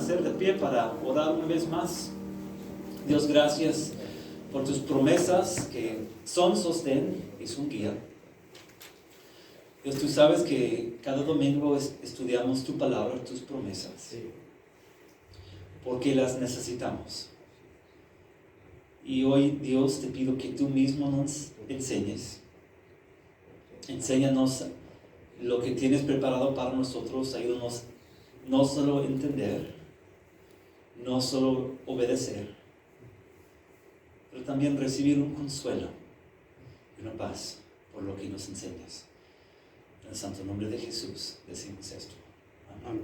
permanecer de pie para orar una vez más. Dios, gracias por tus promesas que son sostén y son guía. Dios, tú sabes que cada domingo estudiamos tu palabra, tus promesas, porque las necesitamos. Y hoy, Dios, te pido que tú mismo nos enseñes. Enséñanos lo que tienes preparado para nosotros. Ayúdanos no solo entender, no solo obedecer, pero también recibir un consuelo y una paz por lo que nos enseñas. En el santo nombre de Jesús decimos esto. Amén.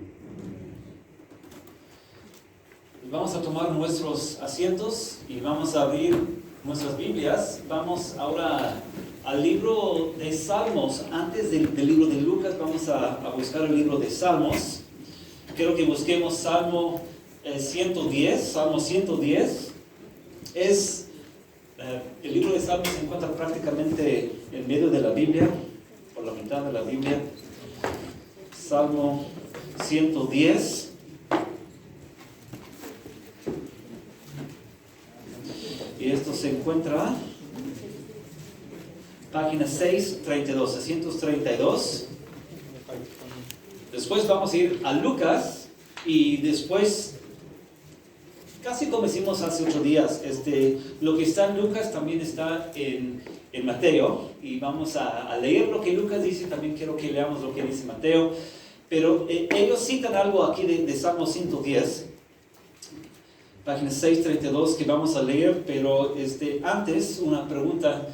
Vamos a tomar nuestros asientos y vamos a abrir nuestras Biblias. Vamos ahora al libro de Salmos. Antes del libro de Lucas vamos a buscar el libro de Salmos. Quiero que busquemos Salmo 110. Salmo 110 es el libro de Salmos se encuentra prácticamente en medio de la Biblia, por la mitad de la Biblia. Salmo 110. Y esto se encuentra página 632, 632. Después vamos a ir a Lucas y después, casi como hicimos hace 8 días, lo que está en Lucas también está en Mateo, y vamos a leer lo que Lucas dice. También quiero que leamos lo que dice Mateo, pero ellos citan algo aquí de Salmo 110, página 632, que vamos a leer, pero antes una pregunta: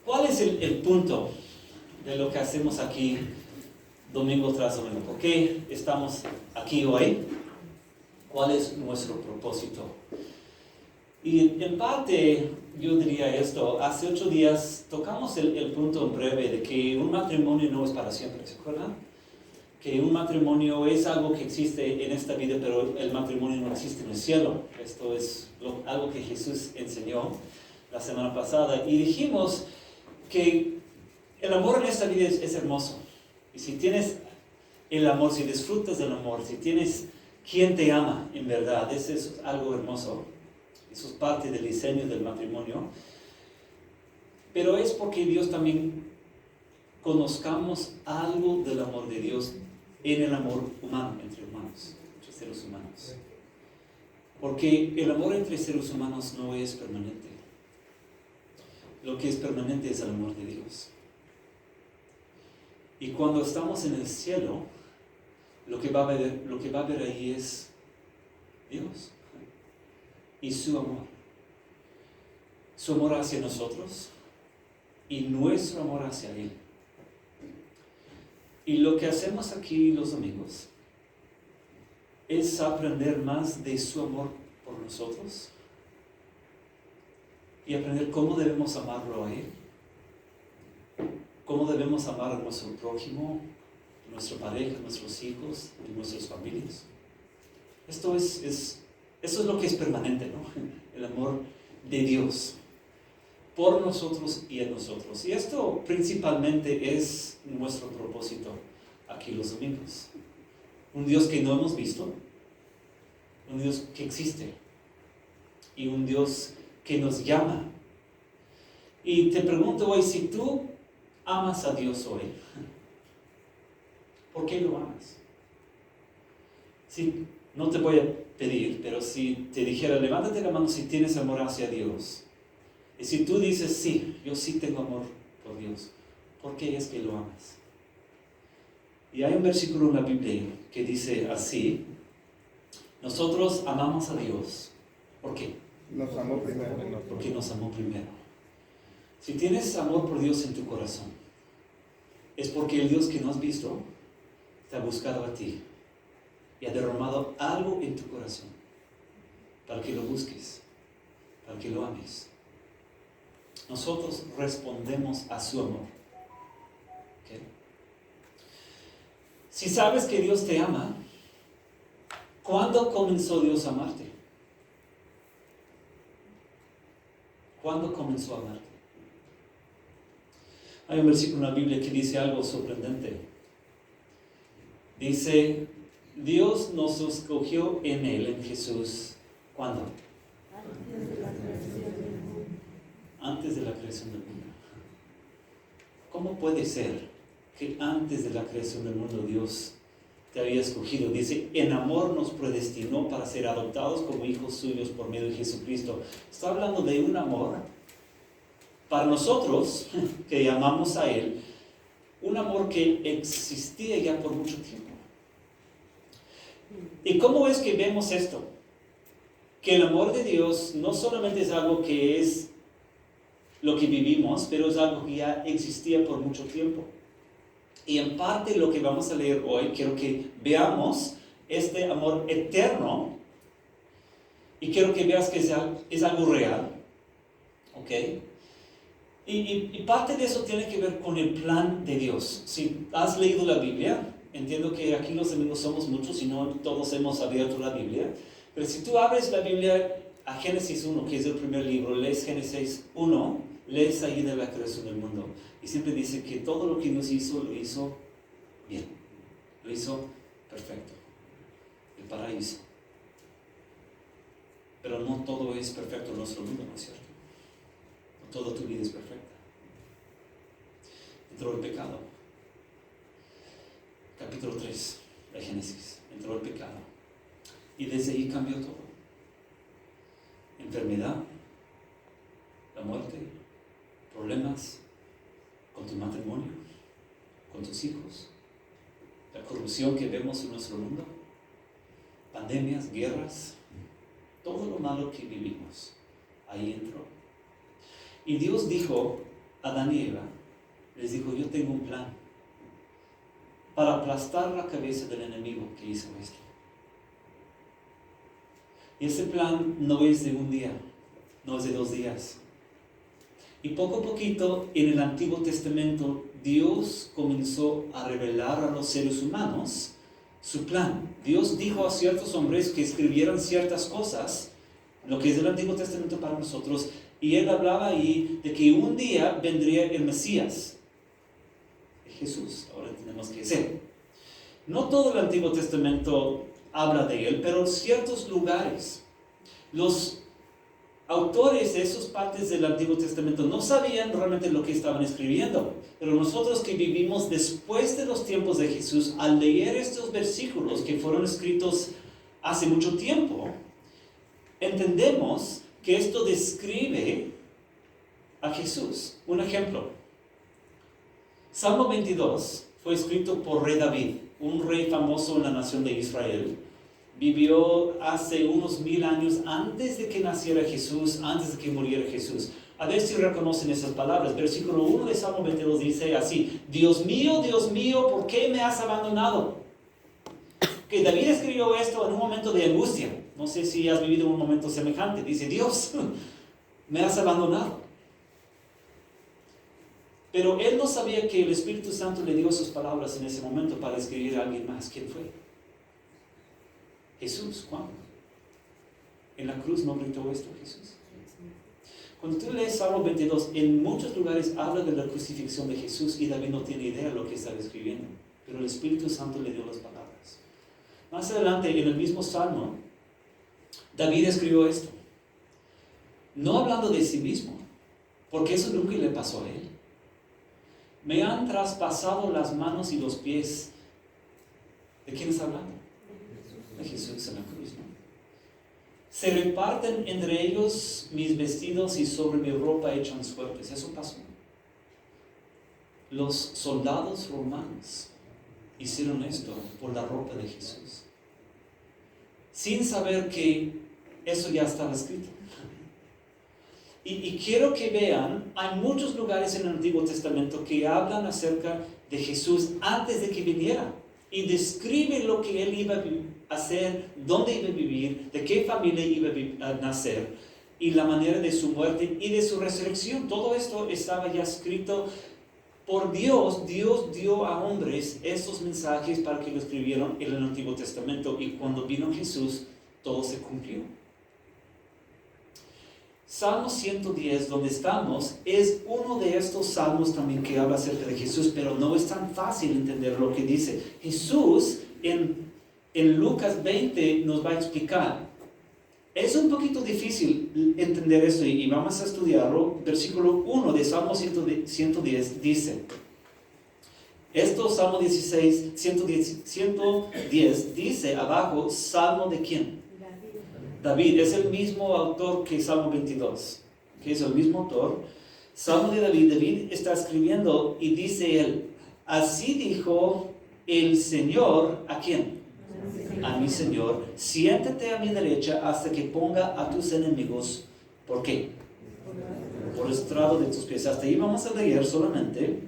¿cuál es el punto de lo que hacemos aquí domingo tras domingo? ¿Por qué estamos aquí hoy? ¿Cuál es nuestro propósito? Y en parte yo diría esto: hace 8 días tocamos el punto en breve de que un matrimonio no es para siempre, ¿se acuerdan? Que un matrimonio es algo que existe en esta vida, pero el matrimonio no existe en el cielo. Esto es algo que Jesús enseñó la semana pasada, y dijimos que el amor en esta vida es hermoso. Y si tienes el amor, si disfrutas del amor, si tienes quien te ama en verdad, eso es algo hermoso. Eso es parte del diseño del matrimonio. Pero es porque Dios también conozcamos algo del amor de Dios en el amor humano, entre humanos, entre seres humanos. Porque el amor entre seres humanos no es permanente. Lo que es permanente es el amor de Dios. Y cuando estamos en el cielo, lo que va a haber ahí es Dios y su amor. Su amor hacia nosotros y nuestro amor hacia Él. Y lo que hacemos aquí los domingos es aprender más de su amor por nosotros y aprender cómo debemos amarlo a Él, cómo debemos amar a nuestro prójimo, a nuestra pareja, a nuestros hijos, a nuestras familias. Eso es lo que es permanente, ¿no? El amor de Dios por nosotros y en nosotros. Y esto principalmente es nuestro propósito aquí los domingos. Un Dios que no hemos visto, un Dios que existe y un Dios que nos llama. Y te pregunto hoy, si tú amas a Dios hoy, ¿por qué lo amas? Si, no te voy a pedir, pero si te dijera, levántate la mano si tienes amor hacia Dios. Y si tú dices, sí, yo sí tengo amor por Dios, ¿por qué es que lo amas? Y hay un versículo en la Biblia que dice así: nosotros amamos a Dios. ¿Por qué? Nos amó primero. Porque nos amó primero. Si tienes amor por Dios en tu corazón, es porque el Dios que no has visto te ha buscado a ti y ha derramado algo en tu corazón para que lo busques, para que lo ames. Nosotros respondemos a su amor. ¿Okay? Si sabes que Dios te ama, ¿cuándo comenzó Dios a amarte? ¿Cuándo comenzó a amarte? Hay un versículo en la Biblia que dice algo sorprendente. Dice, Dios nos escogió en Él, en Jesús. ¿Cuándo? Antes de la creación del mundo. ¿Cómo puede ser que antes de la creación del mundo Dios te había escogido? Dice, en amor nos predestinó para ser adoptados como hijos suyos por medio de Jesucristo. Está hablando de un amor para nosotros que llamamos a Él, un amor que existía ya por mucho tiempo. ¿Y cómo es que vemos esto? Que el amor de Dios no solamente es algo que es lo que vivimos, pero es algo que ya existía por mucho tiempo. Y en parte lo que vamos a leer hoy, quiero que veamos este amor eterno, y quiero que veas que es algo real, ¿ok? Y parte de eso tiene que ver con el plan de Dios. Si has leído la Biblia, entiendo que aquí los amigos somos muchos y no todos hemos abierto la Biblia, pero si tú abres la Biblia a Génesis 1, que es el primer libro, lees Génesis 1, lees ahí de la creación del mundo, y siempre dice que todo lo que Dios hizo, lo hizo bien, lo hizo perfecto, el paraíso. Pero no todo es perfecto en nuestro mundo, ¿no es cierto? No toda tu vida es perfecta. Entró el pecado. Capítulo 3 de Génesis, entró el pecado. Y desde ahí cambió todo. Enfermedad, la muerte, problemas con tu matrimonio, con tus hijos, la corrupción que vemos en nuestro mundo, pandemias, guerras, todo lo malo que vivimos, ahí entró. Y Dios dijo a Adán y Eva, les dijo, yo tengo un plan para aplastar la cabeza del enemigo que hizo esto. Y ese plan no es de un día, no es de 2 días. Y poco a poquito, en el Antiguo Testamento, Dios comenzó a revelar a los seres humanos su plan. Dios dijo a ciertos hombres que escribieran ciertas cosas, lo que es el Antiguo Testamento para nosotros, y Él hablaba ahí de que un día vendría el Mesías, Jesús. Ahora tenemos que ser. No todo el Antiguo Testamento habla de Él, pero en ciertos lugares. Los autores de esas partes del Antiguo Testamento no sabían realmente lo que estaban escribiendo, pero nosotros que vivimos después de los tiempos de Jesús, al leer estos versículos que fueron escritos hace mucho tiempo, entendemos que esto describe a Jesús. Un ejemplo, Salmo 22 fue escrito por rey David, un rey famoso en la nación de Israel. Vivió hace unos 1000 años antes de que naciera Jesús, antes de que muriera Jesús. A ver si reconocen esas palabras. Versículo 1 de Salmo 22 dice así: Dios mío, ¿por qué me has abandonado? Que David escribió esto en un momento de angustia. No sé si has vivido un momento semejante. Dice, Dios, me has abandonado. Pero él no sabía que el Espíritu Santo le dio sus palabras en ese momento para escribir a alguien más. ¿Quién fue? Jesús. ¿Cuándo? En la cruz no gritó esto Jesús. Cuando tú lees Salmo 22, en muchos lugares habla de la crucifixión de Jesús y David no tiene idea de lo que estaba escribiendo, pero el Espíritu Santo le dio las palabras. Más adelante, en el mismo Salmo, David escribió esto, no hablando de sí mismo, porque eso nunca le pasó a él. Me han traspasado las manos y los pies. ¿De quién está hablando? De Jesús en la cruz, ¿no? Se reparten entre ellos mis vestidos y sobre mi ropa echan suertes. Eso pasó. Los soldados romanos hicieron esto por la ropa de Jesús, sin saber que eso ya estaba escrito. Y quiero que vean, hay muchos lugares en el Antiguo Testamento que hablan acerca de Jesús antes de que viniera y describe lo que Él iba a hacer, dónde iba a vivir, de qué familia iba a nacer y la manera de su muerte y de su resurrección. Todo esto estaba ya escrito por Dios. Dios dio a hombres estos mensajes para que lo escribieran en el Antiguo Testamento, y cuando vino Jesús todo se cumplió. Salmo 110, donde estamos, es uno de estos salmos también que habla acerca de Jesús, pero no es tan fácil entender lo que dice. Jesús, en en Lucas 20 nos va a explicar. Es un poquito difícil entender esto y vamos a estudiarlo. Versículo 1 de Salmo 110 dice, esto Salmo 16, 110 dice abajo, ¿Salmo de quién? David. Es el mismo autor que Salmo 22, que es el mismo autor. Salmo de David. David está escribiendo y dice él, así dijo el Señor, ¿a quién? A mi Señor, siéntate a mi derecha hasta que ponga a tus enemigos. ¿Por qué? Por estrado de tus pies. Hasta ahí vamos a leer solamente.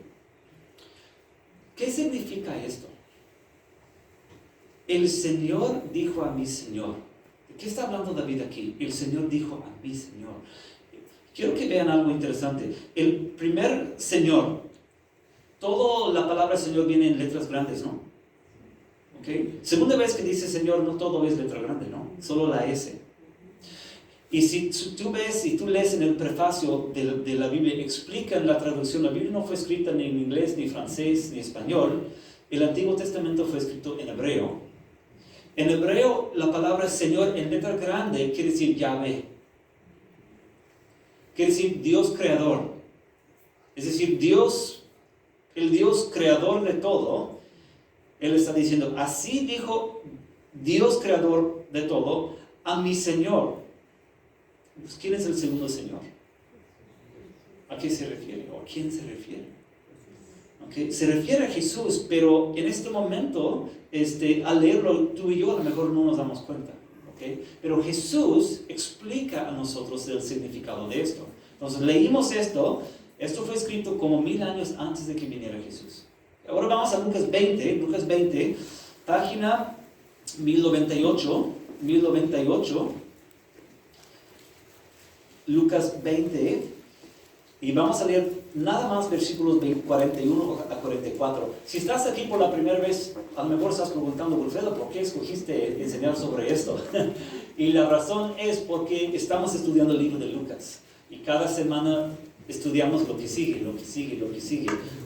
¿Qué significa esto? El Señor dijo a mi Señor. ¿De qué está hablando David aquí? El Señor dijo a mi Señor. Quiero que vean algo interesante. El primer Señor, toda la palabra Señor viene en letras grandes, ¿no? ¿Okay? Segunda vez que dice Señor, no todo es letra grande, ¿no? Solo la S. Y si tú ves y tú lees en el prefacio de la Biblia, explican la traducción. La Biblia no fue escrita ni en inglés, ni francés, ni español. El Antiguo Testamento fue escrito en hebreo. En hebreo, la palabra Señor en letra grande quiere decir Yahvé. Quiere decir Dios creador. Es decir, Dios, el Dios creador de todo. Él está diciendo, así dijo Dios creador de todo a mi Señor. Pues, ¿quién es el segundo Señor? ¿A qué se refiere? ¿O a quién se refiere? ¿Okay? Se refiere a Jesús, pero en este momento, al leerlo tú y yo a lo mejor no nos damos cuenta. ¿Okay? Pero Jesús explica a nosotros el significado de esto. Entonces leímos esto fue escrito como 1000 años antes de que viniera Jesús. Ahora vamos a Lucas 20, página 1098, Lucas 20, y vamos a leer nada más versículos 41 a 44. Si estás aquí por la primera vez, a lo mejor estás preguntando, Wilfredo, ¿por qué escogiste enseñar sobre esto? Y la razón es porque estamos estudiando el libro de Lucas, y cada semana estudiamos lo que sigue.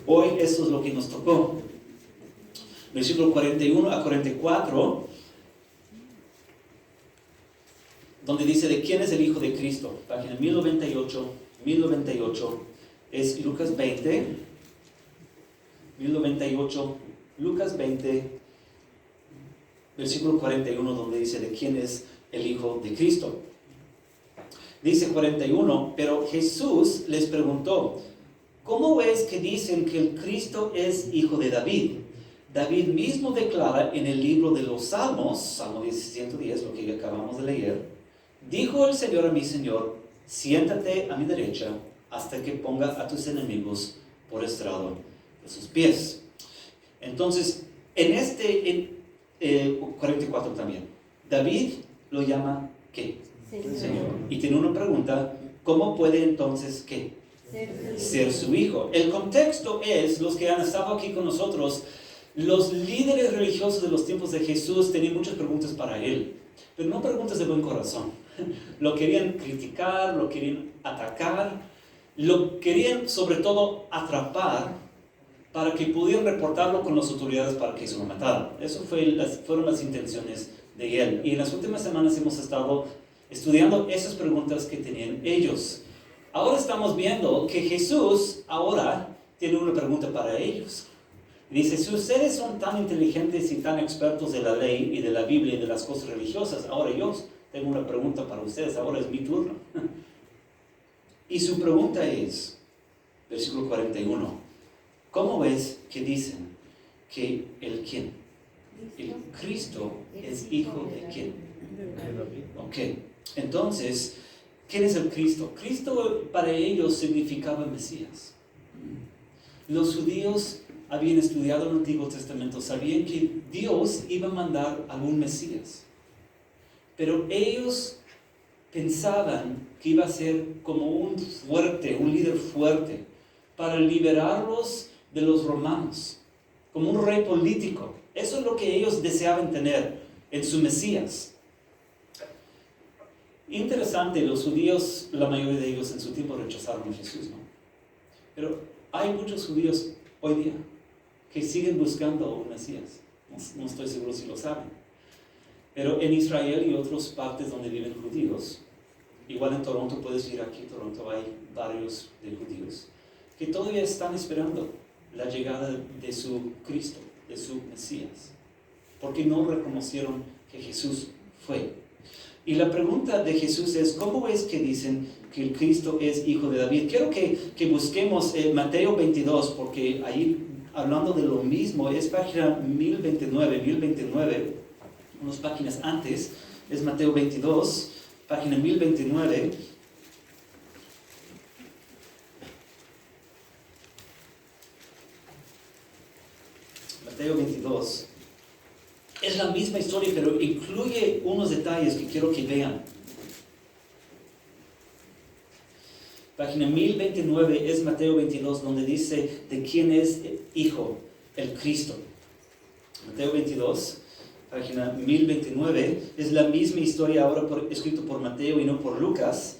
Hoy eso es lo que nos tocó. Versículo 41 a 44, donde dice de quién es el Hijo de Cristo. Página 1098, es Lucas 20, 1098, Lucas 20, versículo 41, donde dice de quién es el Hijo de Cristo. Dice 41, pero Jesús les preguntó, ¿cómo es que dicen que el Cristo es hijo de David? David mismo declara en el libro de los Salmos, Salmo 110, lo que acabamos de leer, dijo el Señor a mi Señor, siéntate a mi derecha hasta que ponga a tus enemigos por estrado de sus pies. Entonces, en 44 también, David lo llama ¿qué? Señor. Y tiene una pregunta, ¿cómo puede entonces ¿qué? Ser su hijo. El contexto es, los que han estado aquí con nosotros, los líderes religiosos de los tiempos de Jesús tenían muchas preguntas para él, pero no preguntas de buen corazón. Lo querían criticar, lo querían atacar, lo querían sobre todo atrapar para que pudieran reportarlo con las autoridades para que se lo mataran. Eso fueron las intenciones de él. Y en las últimas semanas hemos estado estudiando esas preguntas que tenían ellos. Ahora estamos viendo que Jesús ahora tiene una pregunta para ellos. Dice, si ustedes son tan inteligentes y tan expertos de la ley y de la Biblia y de las cosas religiosas, ahora yo tengo una pregunta para ustedes, ahora es mi turno. Y su pregunta es, versículo 41, ¿cómo es que dicen que el quién? El Cristo es hijo de quién? Ok, entonces, ¿quién es el Cristo? Cristo para ellos significaba Mesías. Los judíos habían estudiado el Antiguo Testamento, sabían que Dios iba a mandar algún Mesías. Pero ellos pensaban que iba a ser como un líder fuerte, para liberarlos de los romanos, como un rey político. Eso es lo que ellos deseaban tener en su Mesías. Interesante, los judíos, la mayoría de ellos en su tiempo rechazaron a Jesús, ¿no? Pero hay muchos judíos hoy día que siguen buscando un Mesías. No estoy seguro si lo saben. Pero en Israel y otras partes donde viven judíos, igual en Toronto, puedes ir aquí, en Toronto hay barrios de judíos, que todavía están esperando la llegada de su Cristo, de su Mesías, porque no reconocieron que Jesús fue. Y la pregunta de Jesús es, ¿cómo es que dicen que el Cristo es hijo de David? Quiero que busquemos Mateo 22, porque ahí, hablando de lo mismo, es página 1029, unas páginas antes, es Mateo 22, página 1029. Mateo 22. Es la misma historia, pero incluye unos detalles que quiero que vean. Página 1029 es Mateo 22, donde dice de quién es hijo, el Cristo. Mateo 22, página 1029, es la misma historia ahora escrito por Mateo y no por Lucas,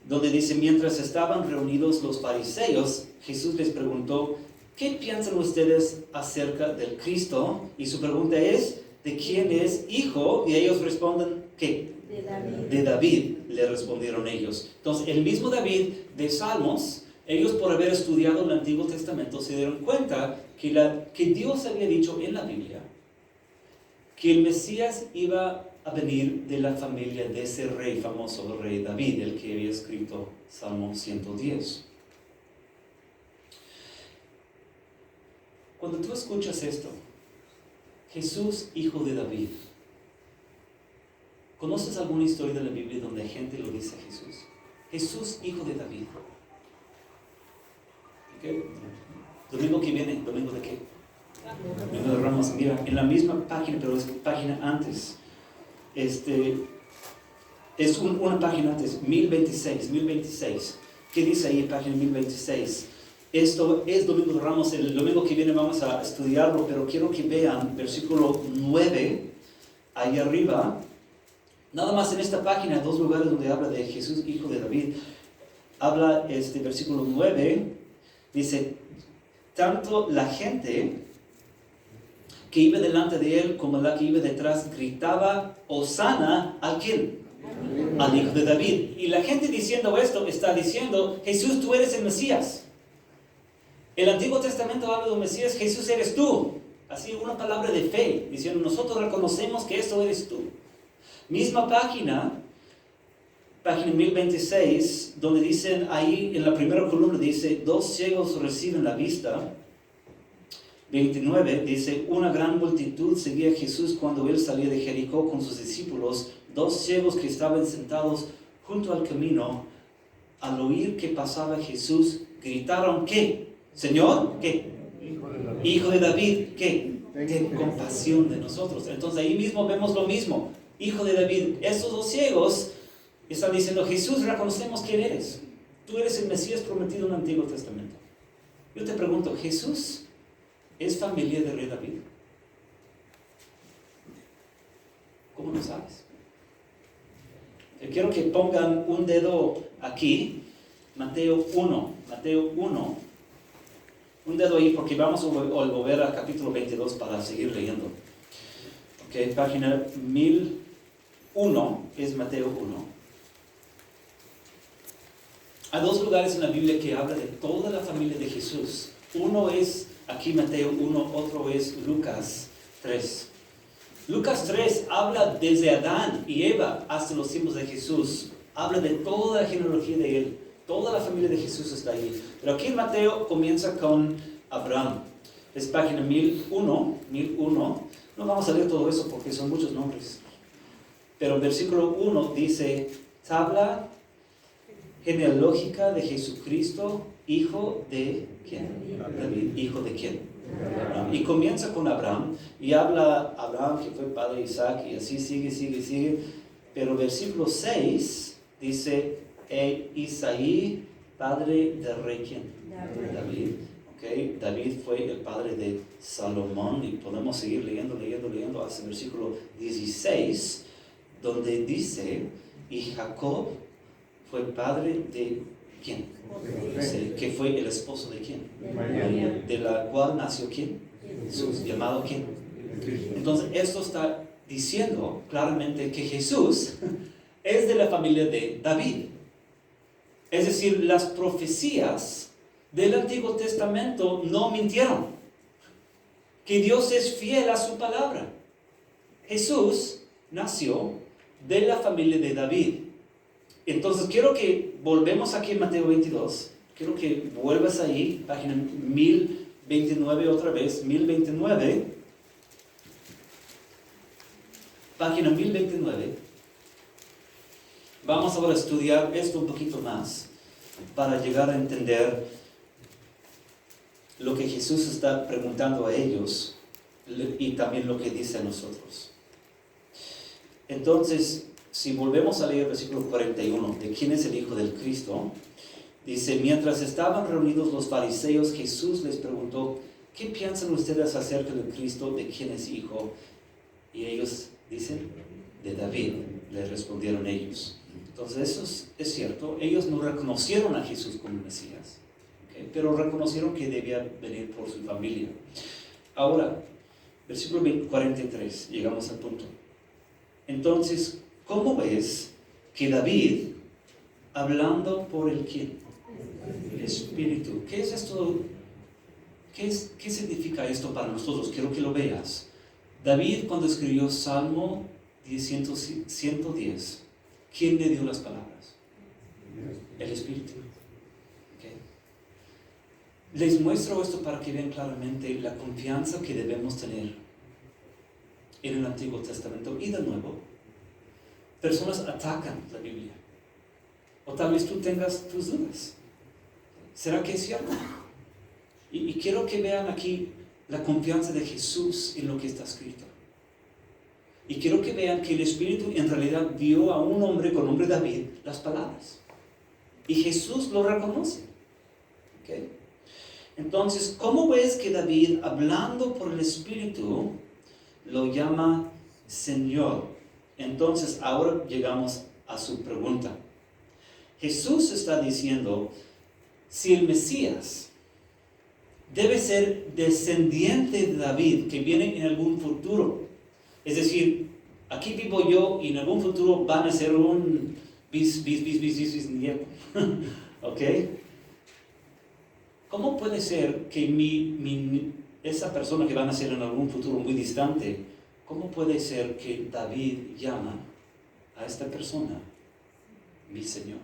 donde dice, mientras estaban reunidos los fariseos, Jesús les preguntó, ¿qué piensan ustedes acerca del Cristo? Y su pregunta es, ¿de quién es hijo? Y ellos responden, ¿qué? De David. De David, le respondieron ellos. Entonces, el mismo David de Salmos, ellos por haber estudiado el Antiguo Testamento se dieron cuenta que Dios había dicho en la Biblia que el Mesías iba a venir de la familia de ese rey famoso, el rey David, el que había escrito Salmo 110. Cuando tú escuchas esto, Jesús, hijo de David, ¿conoces alguna historia de la Biblia donde gente lo dice a Jesús? Jesús, hijo de David. ¿Okay? Domingo que viene, ¿domingo de qué? Domingo de Ramos. Mira, en la misma página, pero es página antes. Es una página antes, 1026. ¿Qué dice ahí en página 1026? Esto es Domingo de Ramos, el domingo que viene vamos a estudiarlo, pero quiero que vean versículo 9, ahí arriba, nada más en esta página, dos lugares donde habla de Jesús, hijo de David, habla versículo 9, dice, tanto la gente que iba delante de él como la que iba detrás gritaba, Hosana, ¿a quién? Al hijo de David. Y la gente diciendo esto está diciendo, Jesús, tú eres el Mesías. El Antiguo Testamento habla de un Mesías, Jesús eres tú. Así una palabra de fe, diciendo nosotros reconocemos que esto eres tú. Misma página 1026, donde dicen ahí en la primera columna, dice, 2 ciegos reciben la vista. 29 dice, una gran multitud seguía a Jesús cuando él salía de Jericó con sus discípulos. 2 ciegos que estaban sentados junto al camino, al oír que pasaba Jesús, gritaron, ¿qué? Señor, ¿qué? Hijo de David, ¿qué? Ten compasión de nosotros. Entonces ahí mismo vemos lo mismo. Hijo de David, estos 2 ciegos están diciendo, Jesús, reconocemos quién eres. Tú eres el Mesías prometido en el Antiguo Testamento. Yo te pregunto, ¿Jesús es familia del rey David? ¿Cómo lo sabes? Quiero que pongan un dedo aquí, Mateo 1, un dedo ahí porque vamos a volver al capítulo 22 para seguir leyendo. Ok, página 1001 es Mateo 1. Hay 2 lugares en la Biblia que habla de toda la familia de Jesús. Uno es aquí Mateo 1, otro es Lucas 3. Lucas 3 habla desde Adán y Eva hasta los tiempos de Jesús. Habla de toda la genealogía de él. Toda la familia de Jesús está ahí. Pero aquí en Mateo comienza con Abraham. Es página 1001. No vamos a leer todo eso porque son muchos nombres. Pero el versículo 1 dice, tabla genealógica de Jesucristo, hijo de ¿quién? David. ¿Hijo de quién? Abraham. Y comienza con Abraham y habla Abraham que fue padre de Isaac y así sigue. Pero versículo 6 dice, Isaí, padre del rey ¿quién? David. Okay. David fue el padre de Salomón y podemos seguir leyendo hasta el versículo 16 donde dice, y Jacob fue padre de ¿quién? Dice, que fue el esposo de ¿quién? María. De la cual nació ¿quién? Jesús. ¿Llamado quién? Entonces esto está diciendo claramente que Jesús es de la familia de David. Es decir, las profecías del Antiguo Testamento no mintieron. Que Dios es fiel a su palabra. Jesús nació de la familia de David. Entonces quiero que volvemos aquí en Mateo 22. Quiero que vuelvas ahí, página 1029 otra vez, 1029. Página 1029. Vamos ahora a estudiar esto un poquito más para llegar a entender lo que Jesús está preguntando a ellos y también lo que dice a nosotros. Entonces, si volvemos a leer el versículo 41, de quién es el Hijo del Cristo, dice, mientras estaban reunidos los fariseos, Jesús les preguntó, ¿qué piensan ustedes acerca del Cristo, de quién es hijo? Y ellos dicen, de David, le respondieron ellos. Entonces eso es cierto, ellos no reconocieron a Jesús como Mesías, ¿okay? Pero reconocieron que debía venir por su familia. Ahora, versículo 43, llegamos al punto. Entonces, ¿cómo es que David, hablando por el quién? El Espíritu. ¿Qué es esto? ¿Qué significa esto para nosotros? Quiero que lo veas. David, cuando escribió Salmo 110, ¿quién le dio las palabras? El Espíritu. ¿Okay? Les muestro esto para que vean claramente la confianza que debemos tener en el Antiguo Testamento y de Nuevo. Personas atacan la Biblia. O tal vez tú tengas tus dudas. ¿Será que es cierto? Y quiero que vean aquí la confianza de Jesús en lo que está escrito. Y quiero que vean que el Espíritu en realidad dio a un hombre con nombre David las palabras. Y Jesús lo reconoce. ¿Okay? Entonces, ¿cómo ves que David, hablando por el Espíritu, lo llama Señor? Entonces, ahora llegamos a su pregunta. Jesús está diciendo, si el Mesías debe ser descendiente de David, que viene en algún futuro, es decir, aquí vivo yo y en algún futuro van a ser un bisnieto, ¿ok? ¿Cómo puede ser que esa persona que va a nacer en algún futuro muy distante, cómo puede ser que David llama a esta persona mi Señor?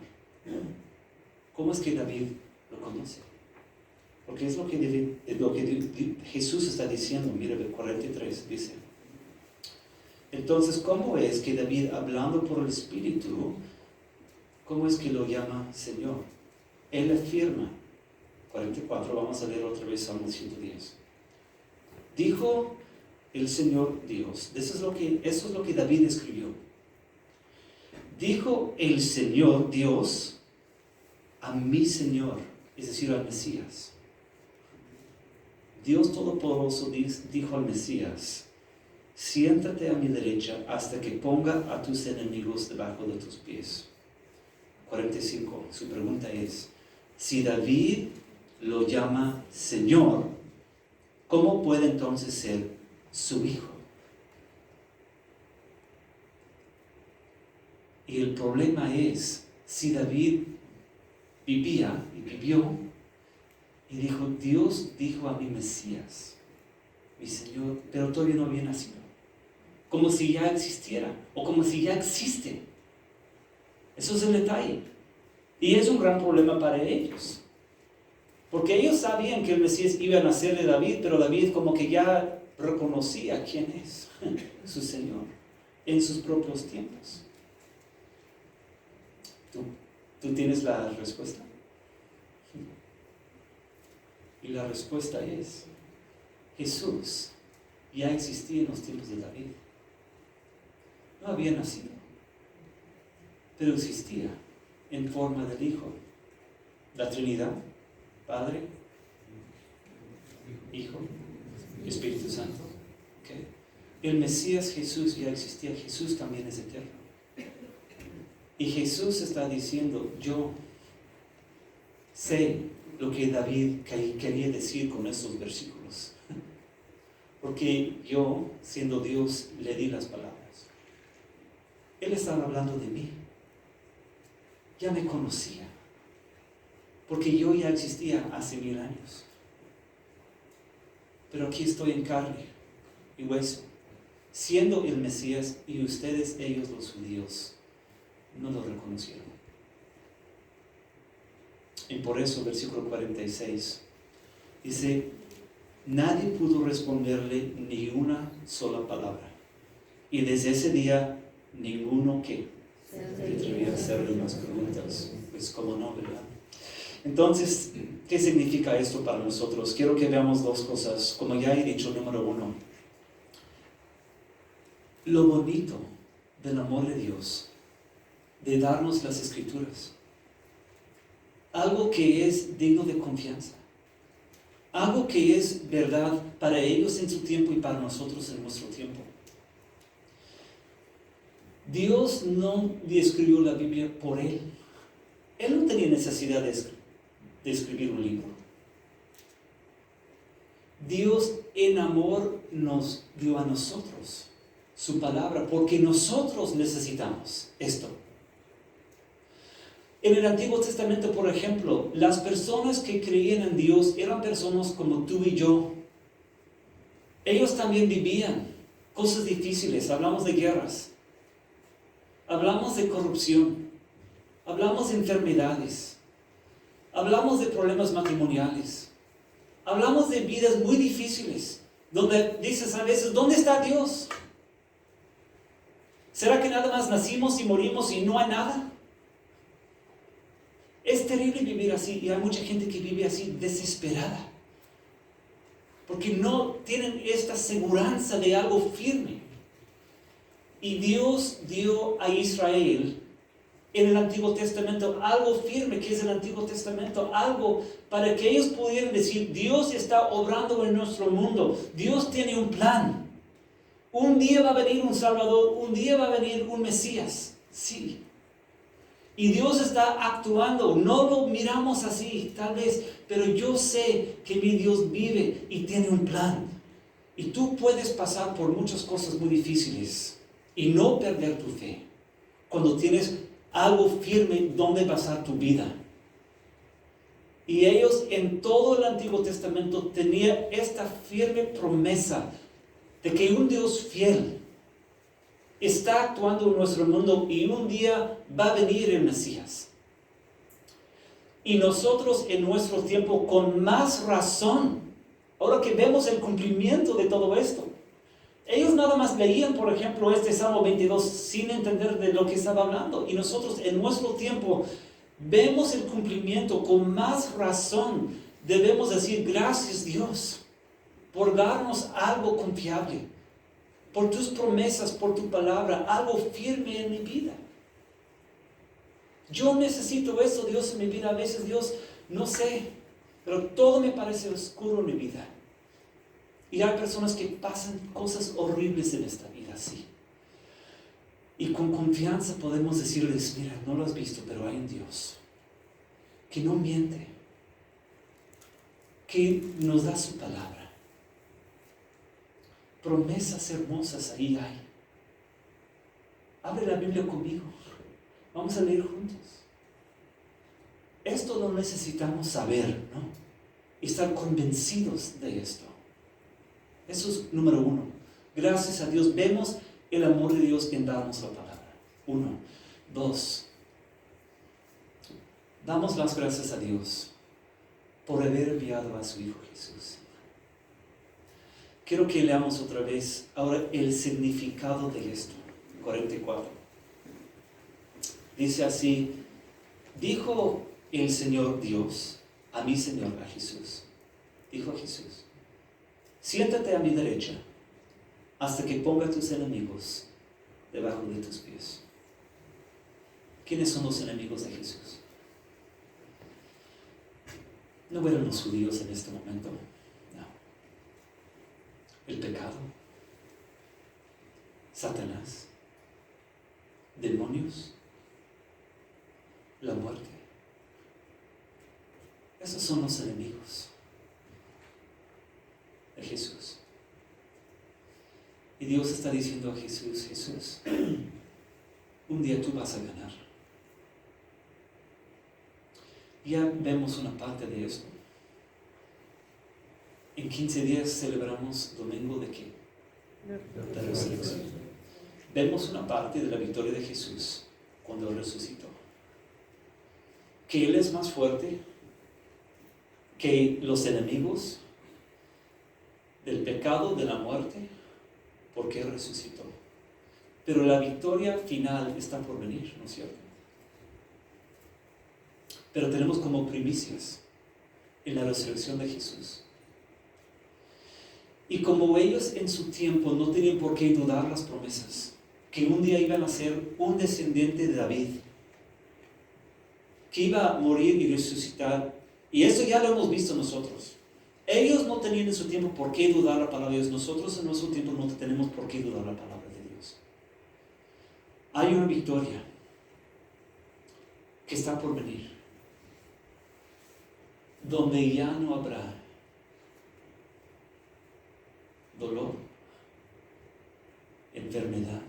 ¿Cómo es que David lo conoce? Porque es lo que Jesús está diciendo. Mira, el 43 dice, entonces, ¿cómo es que David, hablando por el Espíritu, cómo es que lo llama Señor? Él afirma, 44, vamos a leer otra vez Salmo 110. Dijo el Señor Dios, eso es lo que David escribió. Dijo el Señor Dios a mi Señor, es decir, al Mesías. Dios Todopoderoso dijo al Mesías, siéntate a mi derecha hasta que ponga a tus enemigos debajo de tus pies. 45, su pregunta es, si David lo llama Señor, ¿cómo puede entonces ser su hijo? Y el problema es, si David vivía y vivió y dijo, Dios dijo a mi Mesías, mi Señor, pero todavía no había nacido, como si ya existiera o como si ya existe. Eso es el detalle. Y es un gran problema para ellos, porque ellos sabían que el Mesías iba a nacer de David, pero David como que ya reconocía quién es su Señor en sus propios tiempos. ¿Tú tienes la respuesta? Y la respuesta es, Jesús ya existía en los tiempos de David. No había nacido, pero existía en forma del Hijo. La Trinidad, Padre, Hijo, Espíritu Santo. ¿Okay? El Mesías Jesús ya existía, Jesús también es eterno. Y Jesús está diciendo, yo sé lo que David quería decir con estos versículos. Porque yo, siendo Dios, le di las palabras. Él estaba hablando de mí. Ya me conocía, porque yo ya existía hace 1000 años. Pero aquí estoy en carne y hueso, siendo el Mesías, y ustedes, ellos los judíos, no lo reconocieron. Y por eso, versículo 46, dice, nadie pudo responderle ni una sola palabra. Y desde ese día, ninguno que atrevía a hacerle más preguntas. Pues como no, ¿verdad? Entonces, ¿qué significa esto para nosotros? Quiero que veamos dos cosas. Como ya he dicho, número uno, lo bonito del amor de Dios, de darnos las Escrituras. Algo que es digno de confianza. Algo que es verdad para ellos en su tiempo y para nosotros en nuestro tiempo. Dios no escribió la Biblia por Él. Él no tenía necesidad de escribir un libro. Dios en amor nos dio a nosotros su palabra, porque nosotros necesitamos esto. En el Antiguo Testamento, por ejemplo, las personas que creían en Dios eran personas como tú y yo. Ellos también vivían cosas difíciles. Hablamos de guerras, hablamos de corrupción, hablamos de enfermedades, hablamos de problemas matrimoniales, hablamos de vidas muy difíciles, donde dices a veces, ¿dónde está Dios? ¿Será que nada más nacimos y morimos y no hay nada? Es terrible vivir así, y hay mucha gente que vive así desesperada, porque no tienen esta seguridad de algo firme. Y Dios dio a Israel en el Antiguo Testamento algo firme, que es el Antiguo Testamento, algo para que ellos pudieran decir, Dios está obrando en nuestro mundo, Dios tiene un plan. Un día va a venir un Salvador, un día va a venir un Mesías, sí. Y Dios está actuando, no lo miramos así, tal vez, pero yo sé que mi Dios vive y tiene un plan. Y tú puedes pasar por muchas cosas muy difíciles y no perder tu fe cuando tienes algo firme donde basar tu vida. Y ellos en todo el Antiguo Testamento tenían esta firme promesa de que un Dios fiel está actuando en nuestro mundo y un día va a venir el Mesías. Y nosotros en nuestro tiempo con más razón, ahora que vemos el cumplimiento de todo esto. Ellos nada más leían, por ejemplo, este Salmo 22 sin entender de lo que estaba hablando. Y nosotros en nuestro tiempo vemos el cumplimiento con más razón. Debemos decir gracias Dios por darnos algo confiable, por tus promesas, por tu palabra, algo firme en mi vida. Yo necesito eso, Dios, en mi vida. A veces, Dios, no sé, pero todo me parece oscuro en mi vida. Y hay personas que pasan cosas horribles en esta vida, sí. Y con confianza podemos decirles, mira, no lo has visto, pero hay un Dios que no miente, que nos da su palabra. Promesas hermosas ahí hay. Abre la Biblia conmigo. Vamos a leer juntos. Esto lo necesitamos saber, ¿no? Y estar convencidos de esto. Eso es número uno. Gracias a Dios vemos el amor de Dios en darnos la palabra. 1. 2. Damos las gracias a Dios por haber enviado a su Hijo Jesús. Quiero que leamos otra vez ahora el significado de esto. 44. Dice así: dijo el Señor Dios a mi Señor, a Jesús. Dijo a Jesús: siéntate a mi derecha hasta que ponga a tus enemigos debajo de tus pies. ¿Quiénes son los enemigos de Jesús? No eran los judíos en este momento. No. El pecado, Satanás, demonios, la muerte. Esos son los enemigos de Jesús. Y Dios está diciendo a Jesús: Jesús, un día tú vas a ganar. Ya vemos una parte de esto. En 15 días celebramos domingo de qué? De resurrección. Vemos una parte de la victoria de Jesús cuando resucitó. Que Él es más fuerte que los enemigos del pecado, de la muerte, porque Él resucitó. Pero la victoria final está por venir, ¿no es cierto? Pero tenemos como primicias en la resurrección de Jesús. Y como ellos en su tiempo no tenían por qué dudar las promesas, que un día iban a ser un descendiente de David, que iba a morir y resucitar, y eso ya lo hemos visto nosotros. Ellos no tenían en su tiempo por qué dudar la palabra de Dios. Nosotros en nuestro tiempo no tenemos por qué dudar la palabra de Dios. Hay una victoria que está por venir, donde ya no habrá dolor, enfermedad,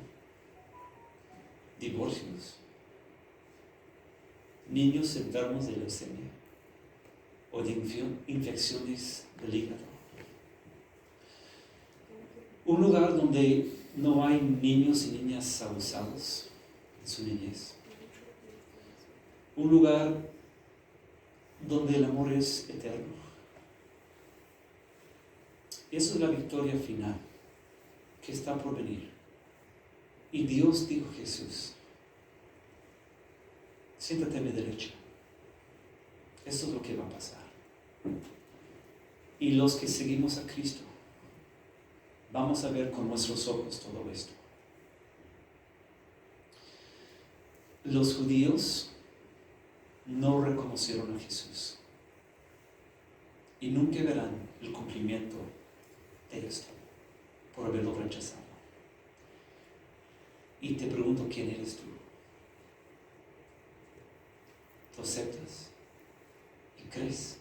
divorcios, niños enfermos de leucemia o de infecciones del hígado. Un lugar donde no hay niños y niñas abusados en su niñez. Un lugar donde el amor es eterno. Esa es la victoria final que está por venir. Y Dios dijo a Jesús: siéntate a mi derecha. Eso es lo que va a pasar. Y los que seguimos a Cristo vamos a ver con nuestros ojos todo esto. Los judíos no reconocieron a Jesús y nunca verán el cumplimiento de esto por haberlo rechazado. Y te pregunto, ¿quién eres tú? ¿Tú aceptas y crees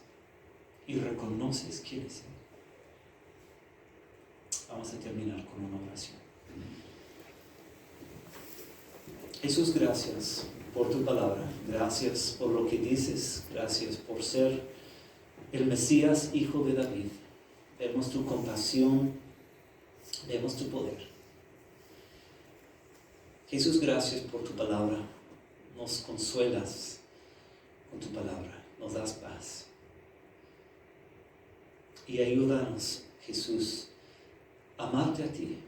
y reconoces quién es Él? Vamos a terminar con una oración. Jesús, gracias por tu palabra, gracias por lo que dices, gracias por ser el Mesías, hijo de David. Vemos tu compasión, vemos tu poder. Jesús, gracias por tu palabra. Nos consuelas con tu palabra, nos das paz. Y ayúdanos, Jesús, a amarte a ti.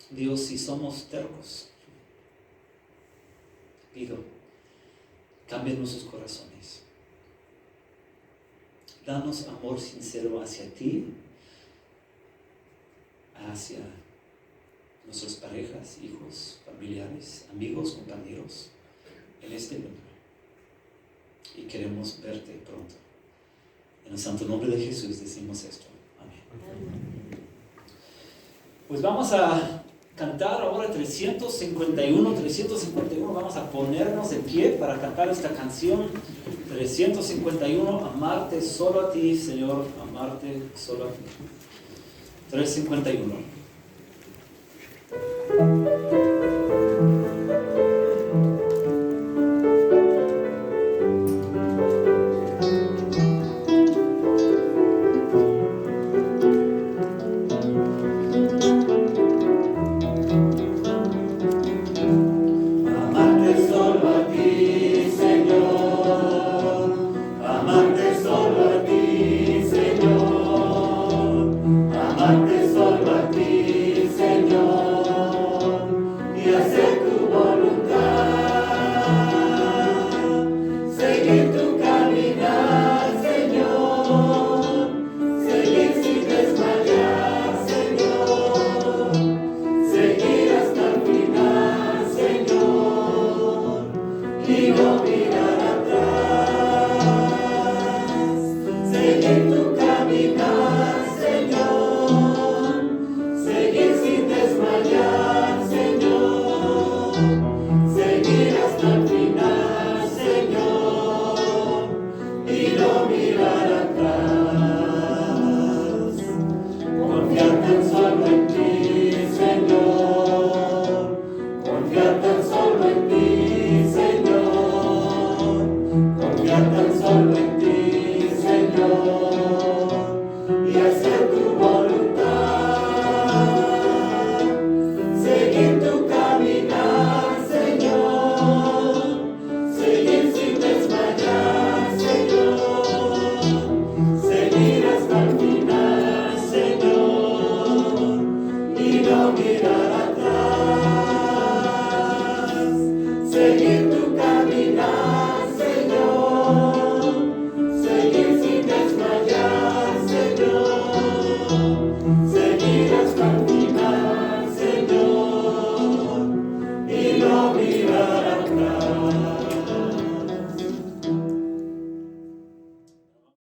Dios, si somos tercos, pido, cambia nuestros corazones. Danos amor sincero hacia ti, hacia nuestras parejas, hijos, familiares, amigos, compañeros en este mundo. Y queremos verte pronto. En el santo nombre de Jesús decimos esto. Amén. Pues vamos a cantar ahora 351. Vamos a ponernos de pie para cantar esta canción 351. Amarte solo a ti, Señor, amarte solo a ti. 351.